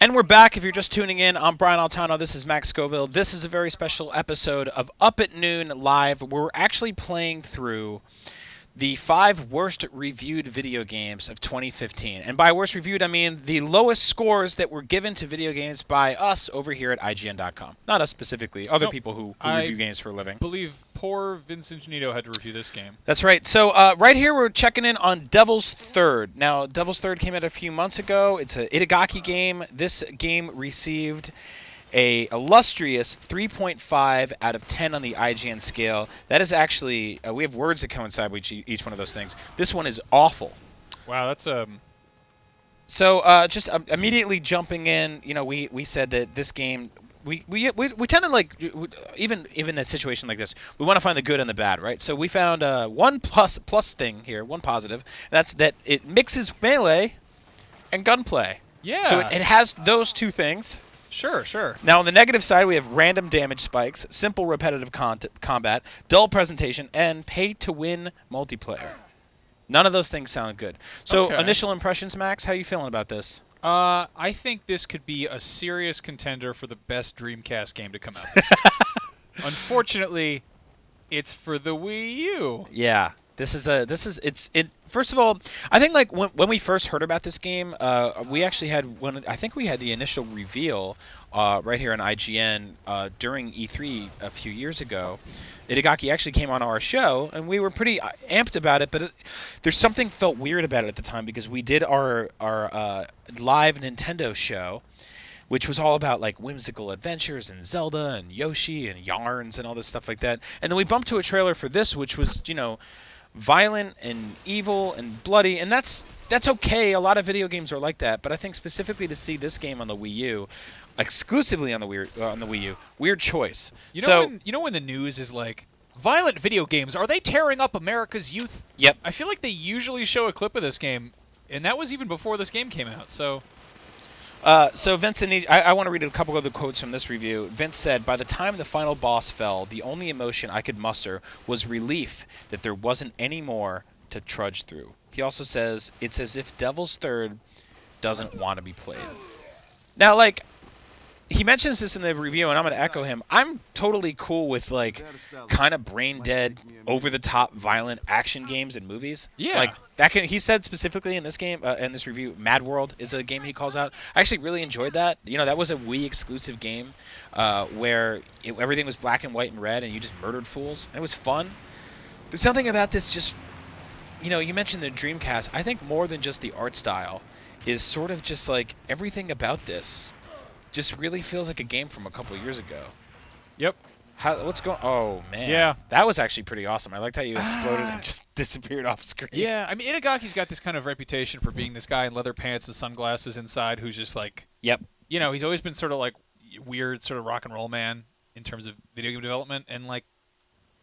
And we're back. If you're just tuning in, I'm Brian Altano. This is Max Scoville. This is a very special episode of Up at Noon Live. We're actually playing through the 5 worst reviewed video games of 2015. And by worst reviewed, I mean the lowest scores that were given to video games by us over here at IGN.com. Not us specifically, other people who review games for a living. I believe poor Vincent Janito had to review this game. That's right. So right here we're checking in on Devil's Third. Now, Devil's Third came out a few months ago. It's an Itagaki game. This game received a illustrious 3.5 out of 10 on the IGN scale. That is actually, we have words that coincide with each one of those things. This one is awful. Wow, that's So just immediately jumping in, you know, we said that this game, we tend to like, even in a situation like this, we want to find the good and the bad, right? So we found one plus thing here, one positive, and that's that it mixes melee and gunplay. Yeah. So it has those two things. Sure, sure. Now, on the negative side, we have random damage spikes, simple repetitive combat, dull presentation, and pay-to-win multiplayer. None of those things sound good. So, initial impressions, Max, how are you feeling about this? I think this could be a serious contender for the best Dreamcast game to come out. Unfortunately, it's for the Wii U. Yeah. First of all, I think like when we first heard about this game, we actually had I think we had the initial reveal right here on IGN during E3 a few years ago. Itagaki actually came on our show, and we were pretty amped about it. But there's something felt weird about it at the time because we did our live Nintendo show, which was all about like whimsical adventures and Zelda and Yoshi and yarns and all this stuff like that. And then we bumped to a trailer for this, which was, you know, violent and evil and bloody, and that's okay. A lot of video games are like that, but I think specifically to see this game on the Wii U, exclusively on the Wii U, weird choice. You know when the news is like, violent video games, are they tearing up America's youth? Yep. I feel like they usually show a clip of this game, and that was even before this game came out. So Vincent, I want to read a couple of the quotes from this review. Vince said, "By the time the final boss fell, the only emotion I could muster was relief that there wasn't any more to trudge through." He also says, "It's as if Devil's Third doesn't want to be played." Now, like, he mentions this in the review, and I'm going to echo him. I'm totally cool with, like, kind of brain-dead, over-the-top, violent action games and movies. Yeah. Like, that he said specifically in this game, in this review, Mad World is a game he calls out. I actually really enjoyed that. You know, that was a Wii-exclusive game where everything was black and white and red, and you just murdered fools. And it was fun. There's something about this just, you know, you mentioned the Dreamcast. I think more than just the art style is sort of just, like, everything about this just really feels like a game from a couple of years ago. Yep. What's going? Oh man. Yeah. That was actually pretty awesome. I liked how you exploded and just disappeared off screen. Yeah. I mean, Itagaki's got this kind of reputation for being this guy in leather pants and sunglasses inside who's just like. Yep. You know, he's always been sort of like weird, sort of rock and roll man in terms of video game development, and like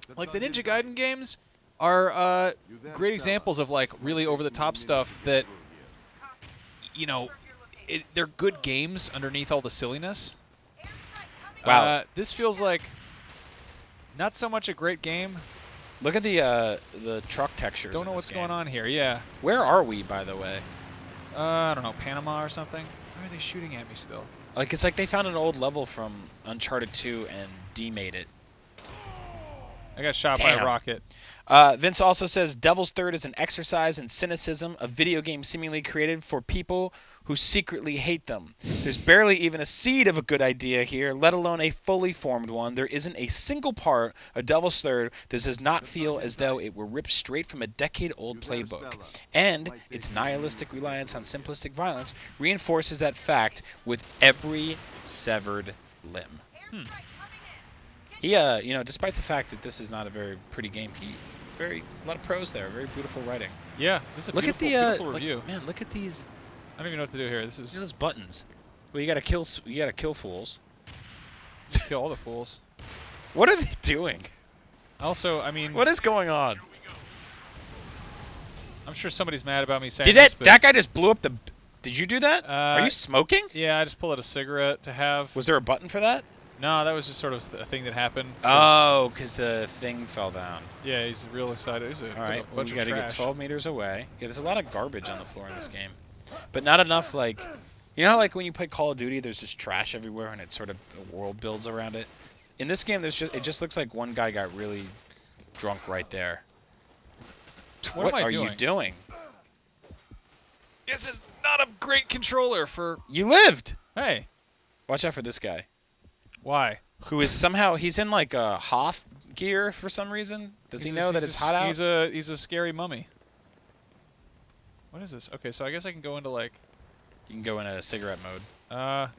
the Ninja Gaiden games are great examples of like really over the top stuff that, you know. They're good games underneath all the silliness. Wow. This feels like not so much a great game. Look at the truck textures. Don't know what's going on here. Yeah. Where are we, by the way? I don't know, Panama or something. Why are they shooting at me still? Like it's like they found an old level from Uncharted 2 and demade it. I got shot by a rocket. Vince also says Devil's Third is an exercise in cynicism, a video game seemingly created for people who secretly hate them. There's barely even a seed of a good idea here, let alone a fully formed one. There isn't a single part of Devil's Third that does not feel as though it were ripped straight from a decade-old playbook. And its nihilistic reliance on simplistic violence reinforces that fact with every severed limb. He, you know, despite the fact that this is not a very pretty game, a lot of pros there, very beautiful writing. Yeah, this is a beautiful review. Man, look at these. I don't even know what to do here. This is. Look at those buttons. Well, you gotta kill fools. Kill all the fools. What are they doing? Also, I mean, what is going on? I'm sure somebody's mad about me saying Did this, that guy just blew up the? Did you do that? Are you smoking? Yeah, I just pulled out a cigarette to have. Was there a button for that? No, that was just sort of a thing that happened. Oh, because the thing fell down. Yeah, he's real excited. He's all right, well, we got to get 12 meters away. Yeah, there's a lot of garbage on the floor in this game, but not enough like. You know how, like, when you play Call of Duty, there's just trash everywhere and it sort of a world builds around it? In this game, it just looks like one guy got really drunk right there. What am I are doing? you doing? This is not a great controller for... You lived! Hey. Watch out for this guy. Why? Who is somehow... He's in, like, a Hoth gear for some reason. Does he know that it's hot out? He's a scary mummy. What is this? Okay, so I guess I can go into, like... You can go into cigarette mode.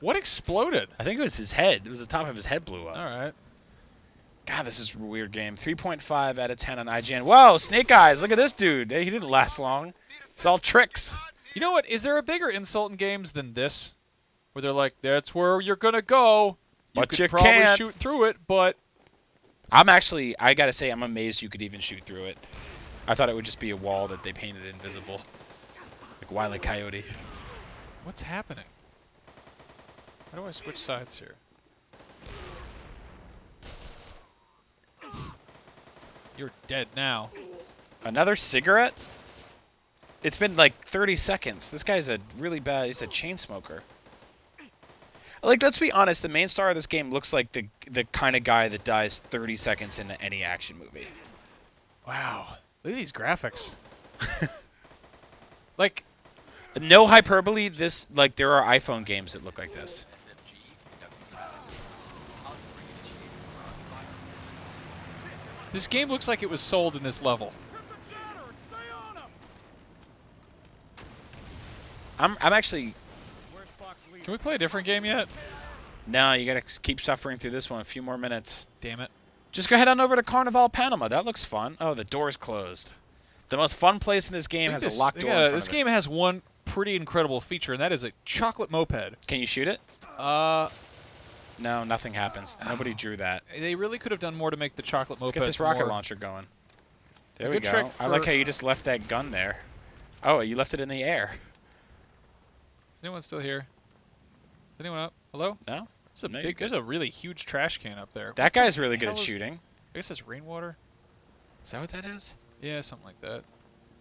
What exploded? I think it was his head. It was the top of his head blew up. All right. God, this is a weird game. 3.5 out of 10 on IGN. Whoa, Snake Eyes. Look at this dude. He didn't last long. It's all tricks. You know what? Is there a bigger insult in games than this? Where they're like, that's where you're going to go. But could you probably can't. shoot through it, but... I got to say, I'm amazed you could even shoot through it. I thought it would just be a wall that they painted invisible. Like Wile E. Coyote. What's happening? How do I switch sides here? You're dead now. Another cigarette? It's been like 30 seconds. This guy's he's a chain smoker. Like, let's be honest, the main star of this game looks like the kind of guy that dies 30 seconds into any action movie. Wow. Look at these graphics. Like... No hyperbole, there are iPhone games that look like this. This game looks like it was sold in this level. I'm actually... Can we play a different game yet? No, you gotta keep suffering through this one a few more minutes. Damn it. Just go head on over to Carnival Panama. That looks fun. Oh, the door's closed. The most fun place in this game has a locked door in front This of it. game has one pretty incredible feature, and that is a chocolate moped. Can you shoot it? No, nothing happens. Nobody drew that. They really could have done more to make the chocolate moped. Let's get this rocket launcher going. There we go. I like how you just left that gun there. Oh, you left it in the air. Is anyone still here? Is anyone up? Hello? No? There's a really huge trash can up there. That guy's really good at shooting. I guess that's rainwater. Is that what that is? Yeah, something like that.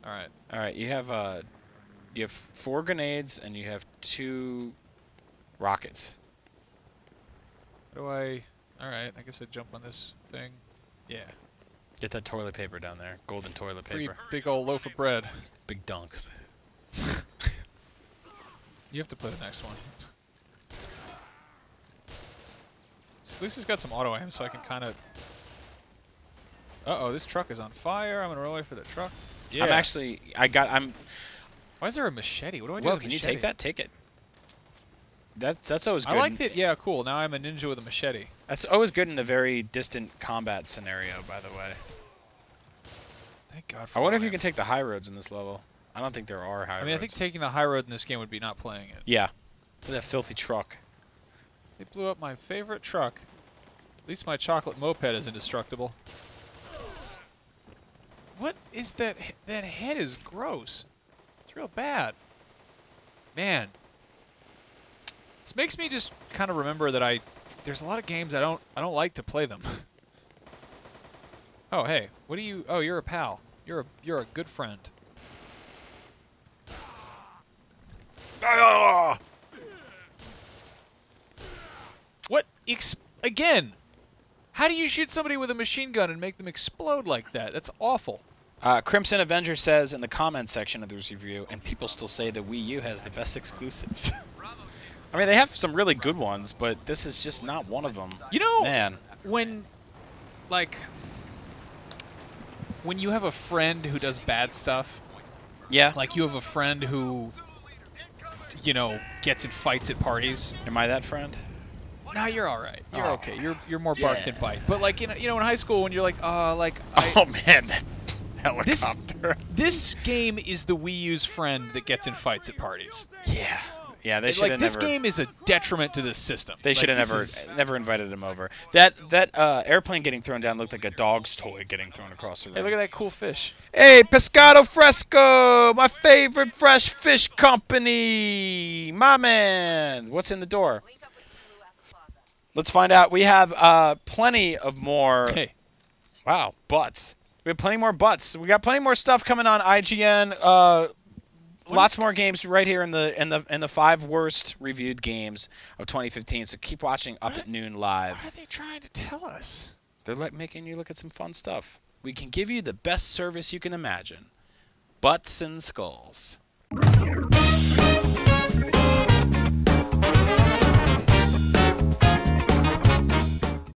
All right. All right, you have 4 grenades and you have 2 rockets. How do I... All right, I guess I jump on this thing. Yeah. Get that toilet paper down there. Golden toilet paper. Free big old loaf of bread. Big dunks. You have to play the next one. At least it's got some auto aim, so I can kind of... Uh-oh, this truck is on fire. I'm going to roll away for the truck. Yeah. Why is there a machete? What do I do Well, with a can you machete? take that? Take it. That's always good. I like it. Yeah, cool. Now I'm a ninja with a machete. That's always good in a very distant combat scenario, by the way. Thank God for I wonder if auto you aim. can take the high roads in this level. I don't think there are high roads. I mean, I think taking the high road in this game would be not playing it. Yeah. Look at that filthy truck. They blew up my favorite truck. At least my chocolate moped is indestructible. What is that? That head is gross. It's real bad. Man. This makes me just kind of remember that there's a lot of games I don't like to play them. Oh, hey. What do you... Oh, you're a pal. You're a good friend. Ah! What? Again? How do you shoot somebody with a machine gun and make them explode like that? That's awful. Crimson Avenger says in the comments section of this review, and people still say the Wii U has the best exclusives. I mean, they have some really good ones, but this is just not one of them. You know, man, when you have a friend who does bad stuff, yeah, like you have a friend who, you know, gets in fights at parties. Am I that friend? No, you're all right. You're okay. You're more bark than bite. But like you know, in high school when you're like, oh man, that helicopter. This game is the Wii U's friend that gets in fights at parties. Yeah. Yeah, they should have this game is a detriment to this system. They should have never invited him over. That airplane getting thrown down looked like a dog's toy getting thrown across the room. Hey, look at that cool fish. Hey, Pescado Fresco, my favorite fresh fish company. My man. What's in the door? Let's find out. We have plenty of more. Hey. Wow, butts. We have plenty more butts. We got plenty more stuff coming on IGN. lots more games right here in the 5 worst reviewed games of 2015. So keep watching Up at Noon Live. What are they trying to tell us? They're making you look at some fun stuff. We can give you the best service you can imagine. Butts and skulls.